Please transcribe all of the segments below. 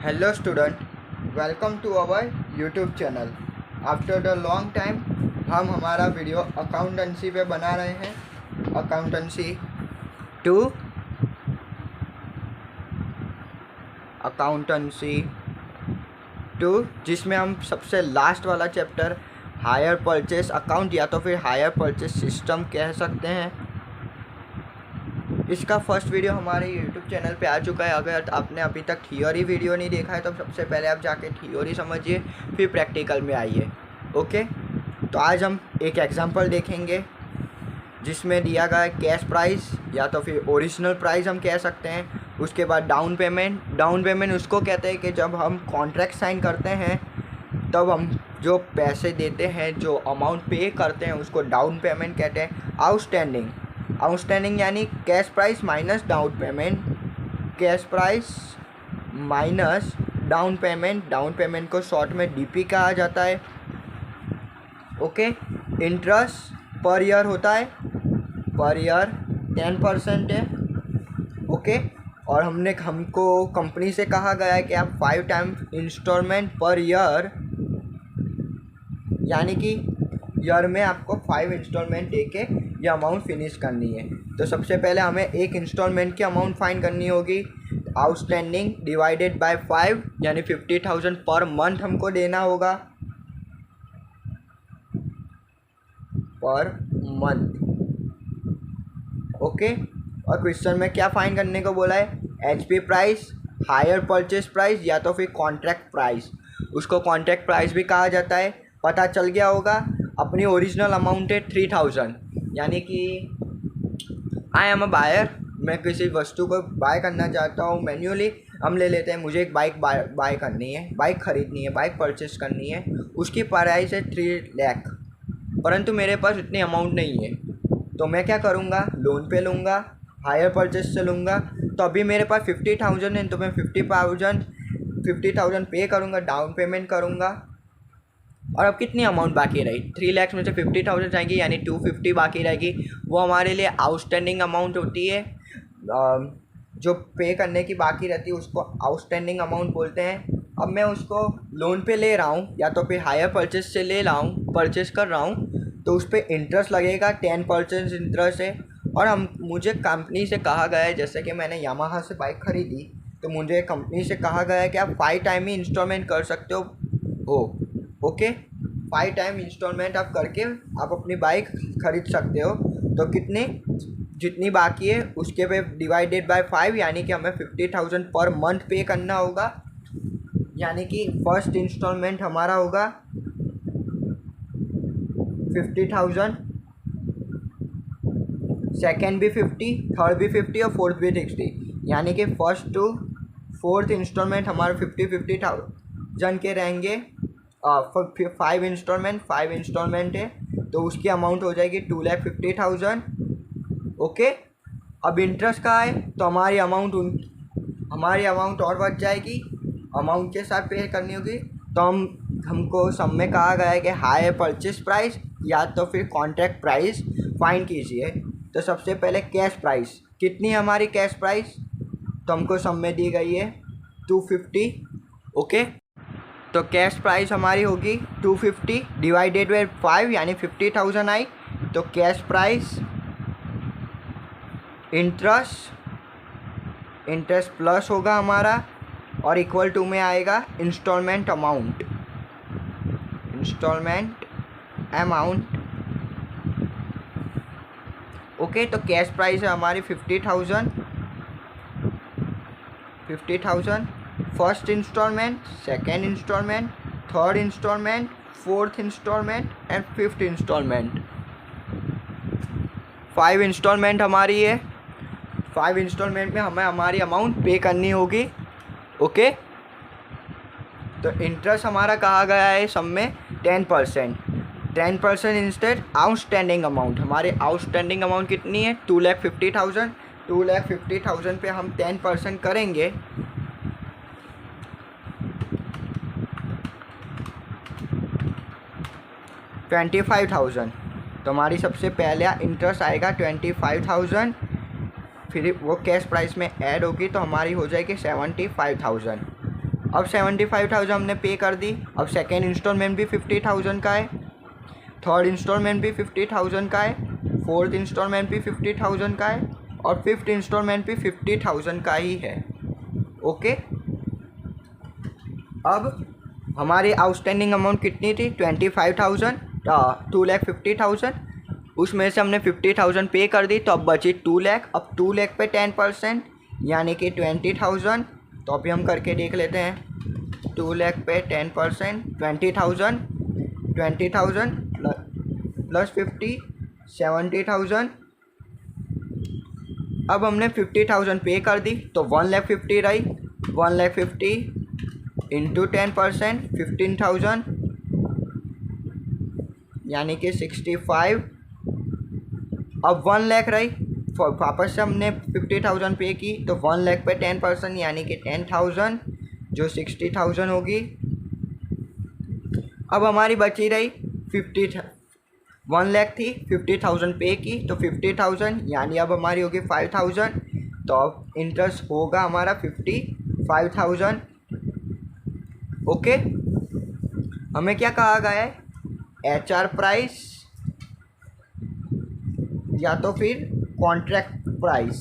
Hello student, welcome to our YouTube channel. After the long time हम हमारा video accountancy पे बना रहे हैं, अकाउंटेंसी टू जिसमें हम सबसे लास्ट वाला चैप्टर हायर परचेस अकाउंट या तो फिर हायर परचेस सिस्टम कह सकते हैं। इसका फर्स्ट वीडियो हमारे YouTube चैनल पे आ चुका है। अगर आपने अभी तक थियोरी वीडियो नहीं देखा है तो सबसे पहले आप जाके थियोरी समझिए, फिर प्रैक्टिकल में आइए। ओके, तो आज हम एक एग्जांपल देखेंगे जिसमें दिया गया है कैश प्राइस या तो फिर ओरिजिनल प्राइस हम कह सकते हैं। उसके बाद डाउन पेमेंट उसको कहते हैं कि जब हम कॉन्ट्रैक्ट साइन करते हैं तब हम जो पैसे देते हैं, जो अमाउंट पे करते हैं उसको डाउन पेमेंट कहते हैं। आउटस्टैंडिंग यानी cash price minus down payment, down payment को शॉर्ट में डीपी कहा जाता है। ओके, इंटरेस्ट पर ईयर होता है, पर ईयर 10% है। ओके, और हमको कंपनी से कहा गया है कि आप 5 टाइम इंस्टॉलमेंट पर ईयर, यानी कि ईयर में आपको 5 इंस्टॉलमेंट दे के ये अमाउंट फिनिश करनी है। तो सबसे पहले हमें एक इंस्टॉलमेंट की अमाउंट फाइंड करनी होगी। आउटस्टैंडिंग डिवाइडेड बाय 5 यानी 50,000 पर मंथ हमको देना होगा, पर मंथ। ओके, और क्वेश्चन में क्या फाइंड करने को बोला है? HP price, hire purchase price या तो फिर कॉन्ट्रैक्ट प्राइस। उसको कॉन्ट्रैक्ट प्राइस भी कहा जाता है। पता चल गया होगा। अपनी ओरिजिनल अमाउंट है 3000, यानी कि आई एम अ बायर, मैं किसी वस्तु को बाय करना चाहता हूँ मैन्युअली। हम ले लेते हैं, मुझे एक बाइक बाय करनी है, बाइक ख़रीदनी है, बाइक परचेस करनी है। उसकी प्राइस है 3 लाख, परंतु मेरे पास इतनी अमाउंट नहीं है। तो मैं क्या करूँगा? लोन पे लूँगा, हायर परचेस से लूँगा। तो अभी मेरे पास 50,000 है, तो मैं 50,000 पे करूँगा, डाउन पेमेंट करूँगा। और अब कितनी अमाउंट बाकी रही? 3 लाख में से 50,000 जाएंगी, यानी 250 बाकी रहेगी। वो हमारे लिए आउटस्टैंडिंग अमाउंट होती है। जो पे करने की बाकी रहती है उसको आउटस्टैंडिंग अमाउंट बोलते हैं। अब मैं उसको लोन पे ले रहा हूँ या तो फिर हायर परचेस से ले रहा हूँ, परचेस कर रहा हूँ, तो उस पर इंटरेस्ट लगेगा, 10% इंटरेस्ट है। और मुझे कंपनी से कहा गया है, जैसे कि मैंने यामाहा से बाइक ख़रीदी, तो मुझे कंपनी से कहा गया है कि आप 5 टाइम ही इंस्टॉलमेंट कर सकते हो। ओके, 5 टाइम इंस्टॉलमेंट आप करके आप अपनी बाइक ख़रीद सकते हो। तो जितनी बाकी है उसके पे डिवाइडेड बाय 5, यानी कि हमें 50,000 पर मंथ पे करना होगा। यानी कि फर्स्ट इंस्टॉलमेंट हमारा होगा 50,000, सेकेंड भी 50, थर्ड भी 50 और फोर्थ भी 60। यानी कि फर्स्ट टू फोर्थ इंस्टॉलमेंट हमारे 50,000 के रहेंगे। 5 इंस्टॉलमेंट है, तो उसकी अमाउंट हो जाएगी 2,50,000। ओके, अब इंटरेस्ट का है तो हमारी अमाउंट और बढ़ जाएगी, अमाउंट के साथ पे करनी होगी। तो हमको सब में कहा गया है कि हायर परचेस प्राइस या तो फिर कॉन्ट्रैक्ट प्राइस फाइंड कीजिए। तो सबसे पहले कैश प्राइस, कितनी है हमारी कैश प्राइस? तो हमको सब में दी गई है 250। ओके, तो कैश प्राइस हमारी होगी 250 डिवाइडेड बाय 5, यानी 50,000 आई। तो कैश प्राइस इंटरेस्ट प्लस होगा हमारा, और इक्वल टू में आएगा इंस्टॉलमेंट अमाउंट। ओके, तो कैश प्राइस है हमारी 50,000। First instalment, second instalment, third instalment, fourth instalment and fifth instalment. 5 instalment हमारी है। 5 इंस्टॉलमेंट में हमें हमारी अमाउंट पे करनी होगी। ओके, तो इंटरेस्ट हमारा कहा गया है सब में 10% इंस्टेड आउटस्टैंडिंग अमाउंट। हमारे आउटस्टैंडिंग अमाउंट कितनी है? 2,50,000। 2,50,000 पे हम 10% करेंगे, 25,000। तो हमारी सबसे पहले इंटरेस्ट आएगा 25,000, फिर वो कैश प्राइस में ऐड होगी तो हमारी हो जाएगी 75,000। अब 75,000 हमने पे कर दी। अब सेकेंड इंस्टॉलमेंट भी 50,000 का है, थर्ड इंस्टॉलमेंट भी 50,000 का है, फोर्थ इंस्टॉलमेंट भी 50,000 का है और फिफ्थ इंस्टॉलमेंट भी 50,000 का ही है। ओके, अब हमारी आउटस्टैंडिंग अमाउंट कितनी थी? 25,000, 2,50,000। उसमें से हमने 50,000 पे कर दी, तो अब बची 2 लाख। अब 2 लाख पे 10% यानी कि 20,000। तो अभी हम करके देख लेते हैं। 2 लाख पे 10% 20,000, 20,000 प्लस 50 70,000। अब हमने 50,000 पे कर दी, तो 1,50,000 रही। 1,50,000 इंटू 10% 15,000 यानी कि 65। अब 1 लाख रही, वापस से हमने 50,000 पे की, तो 1 लाख पे 10% यानी कि 10,000 जो 60,000 होगी। अब हमारी बची रही 1 लाख थी, 50,000 पे की, तो 50,000 यानी अब हमारी होगी 5,000। तो अब इंटरेस्ट होगा हमारा 55,000। ओके, हमें क्या कहा गया है? HR प्राइस या तो फिर कॉन्ट्रैक्ट प्राइस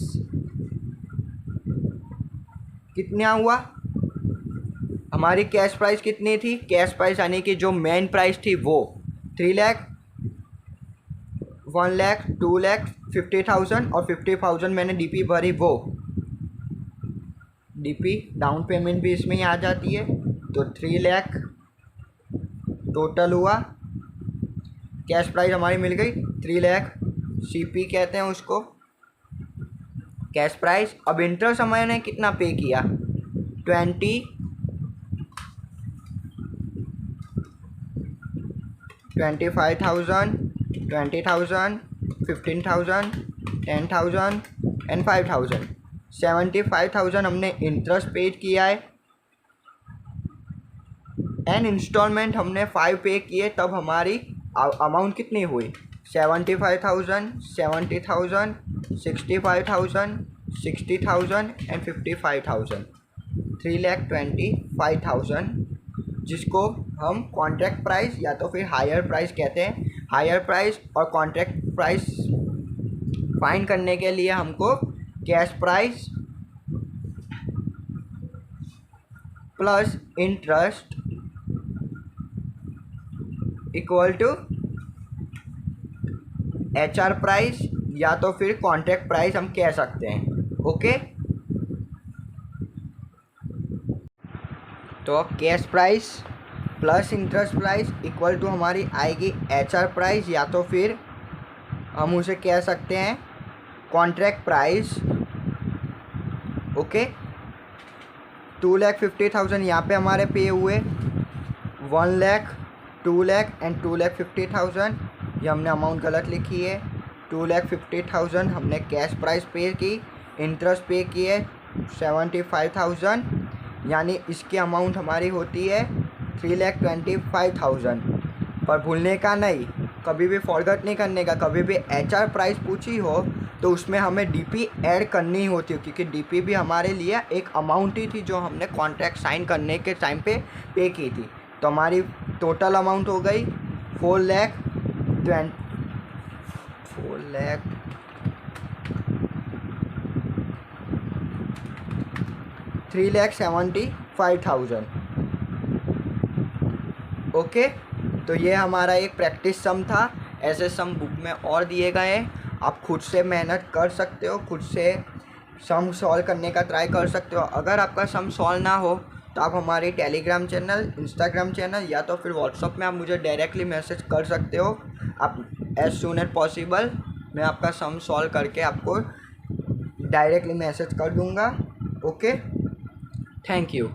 कितना हुआ? हमारी कैश प्राइस कितनी थी? कैश प्राइस यानी कि जो मेन प्राइस थी वो 3 लाख, 1 लाख, 2 लाख, 50,000 और 50,000 मैंने DP भरी। वो DP डाउन पेमेंट भी इसमें ही आ जाती है, तो 3 लाख टोटल हुआ। कैश प्राइस हमारी मिल गई 3 लाख, CP कहते हैं उसको, कैश प्राइस। अब इंटरेस्ट हमने कितना पे किया? 25,000, 20,000, 15,000, 10,000 एंड 5,000। 75,000 हमने इंटरेस्ट पे किया है एंड इंस्टॉलमेंट हमने 5 पे किए, तब हमारी अमाउंट कितनी हुई? 75,000, 70,000, 65,000, 60,000 एंड 55,000, 3,25,000, जिसको हम कॉन्ट्रैक्ट प्राइस या तो फिर हायर प्राइस कहते हैं। हायर प्राइस और कॉन्ट्रैक्ट प्राइस फाइंड करने के लिए हमको cash price plus interest equal to HR price या तो फिर कॉन्ट्रैक्ट प्राइस हम कह सकते हैं। ओके, तो cash price plus interest price equal to हमारी आएगी HR प्राइस या तो फिर हम उसे कह सकते हैं कॉन्ट्रैक्ट प्राइस। ओके, 2,50,000 यहाँ पे हमारे पे हुए, 1 लाख, 2 लाख एंड 2,50,000 ये हमने अमाउंट गलत लिखी है। 2,50,000 हमने कैश प्राइस पे की, इंटरेस्ट पे किए 75,000 यानी इसकी अमाउंट हमारी होती है 3,25,000। पर भूलने का नहीं, कभी भी फॉरगेट नहीं करने का। कभी भी HR प्राइस पूछी हो तो उसमें हमें DP ऐड करनी होती है, क्योंकि DP भी हमारे लिए एक अमाउंट ही थी जो हमने कॉन्ट्रैक्ट साइन करने के टाइम पे की थी। तो हमारी टोटल अमाउंट हो गई 3,75,000। ओके, तो ये हमारा एक प्रैक्टिस सम था। ऐसे सम बुक में और दिए गए हैं, आप खुद से मेहनत कर सकते हो, खुद से सम सॉल्व करने का ट्राई कर सकते हो। अगर आपका सम सॉल्व ना हो तो आप हमारे टेलीग्राम चैनल, इंस्टाग्राम चैनल या तो फिर व्हाट्सअप में आप मुझे डायरेक्टली मैसेज कर सकते हो। आप एज सून एज पॉसिबल मैं आपका सम सॉल्व करके आपको डायरेक्टली मैसेज कर दूंगा। Okay, thank you.